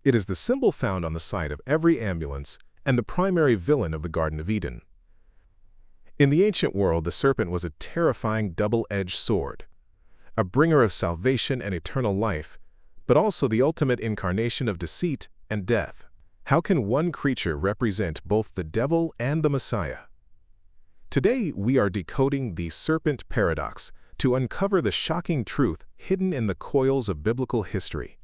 It is the symbol found on the side of every ambulance and the primary villain of the Garden of Eden. In the ancient world, the serpent was a terrifying double-edged sword, a bringer of salvation and eternal life, but also the ultimate incarnation of deceit and death. How can one creature represent both the devil and the Messiah? Today, we are decoding the Serpent Paradox to uncover the shocking truth hidden in the coils of biblical history.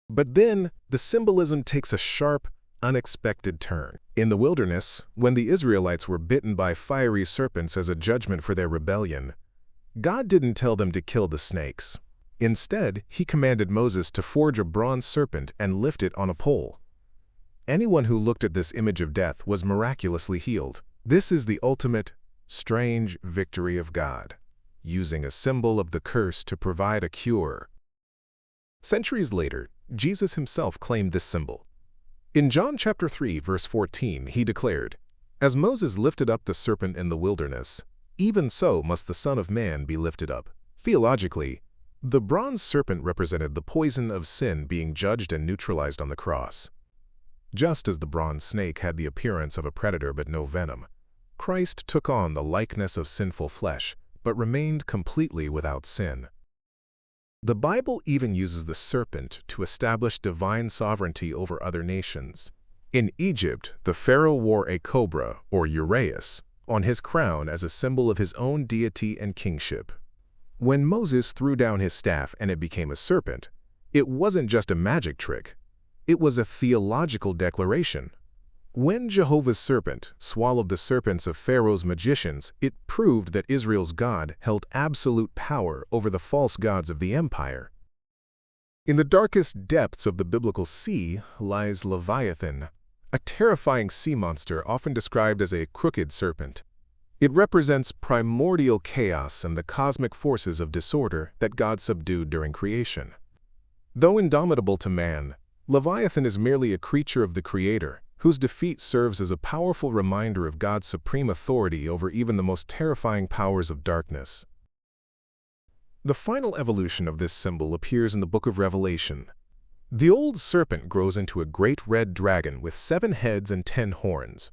But then, the symbolism takes a sharp, unexpected turn. In the wilderness, when the Israelites were bitten by fiery serpents as a judgment for their rebellion, God didn't tell them to kill the snakes. Instead, he commanded Moses to forge a bronze serpent and lift it on a pole. Anyone who looked at this image of death was miraculously healed. This is the ultimate, strange victory of God, using a symbol of the curse to provide a cure. Centuries later, Jesus himself claimed this symbol. In John chapter 3, verse 14, he declared, "As Moses lifted up the serpent in the wilderness, even so must the Son of Man be lifted up." Theologically, the bronze serpent represented the poison of sin being judged and neutralized on the cross. Just as the bronze snake had the appearance of a predator but no venom, Christ took on the likeness of sinful flesh, but remained completely without sin. The Bible even uses the serpent to establish divine sovereignty over other nations. In Egypt, the pharaoh wore a cobra, or uraeus, on his crown as a symbol of his own deity and kingship. When Moses threw down his staff and it became a serpent, it wasn't just a magic trick. It was a theological declaration. When Jehovah's serpent swallowed the serpents of Pharaoh's magicians, it proved that Israel's God held absolute power over the false gods of the empire. In the darkest depths of the biblical sea lies Leviathan, a terrifying sea monster often described as a crooked serpent. It represents primordial chaos and the cosmic forces of disorder that God subdued during creation. Though indomitable to man, Leviathan is merely a creature of the Creator, whose defeat serves as a powerful reminder of God's supreme authority over even the most terrifying powers of darkness. The final evolution of this symbol appears in the book of Revelation. The old serpent grows into a great red dragon with 7 heads and 10 horns,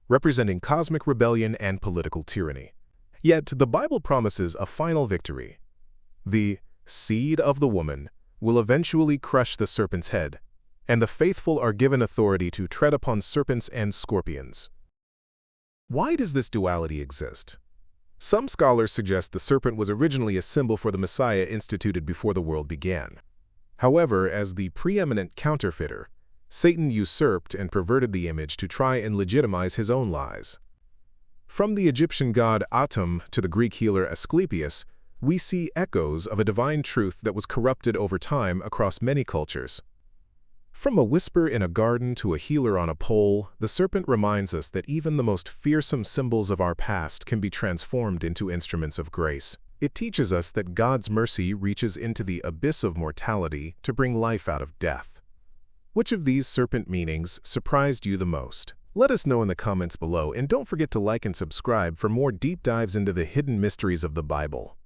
representing cosmic rebellion and political tyranny. Yet the Bible promises a final victory. The seed of the woman will eventually crush the serpent's head, and the faithful are given authority to tread upon serpents and scorpions. Why does this duality exist? Some scholars suggest the serpent was originally a symbol for the Messiah instituted before the world began. However, as the preeminent counterfeiter, Satan usurped and perverted the image to try and legitimize his own lies. From the Egyptian god Atum to the Greek healer Asclepius, we see echoes of a divine truth that was corrupted over time across many cultures. From a whisper in a garden to a healer on a pole, the serpent reminds us that even the most fearsome symbols of our past can be transformed into instruments of grace. It teaches us that God's mercy reaches into the abyss of mortality to bring life out of death. Which of these serpent meanings surprised you the most? Let us know in the comments below, and don't forget to like and subscribe for more deep dives into the hidden mysteries of the Bible.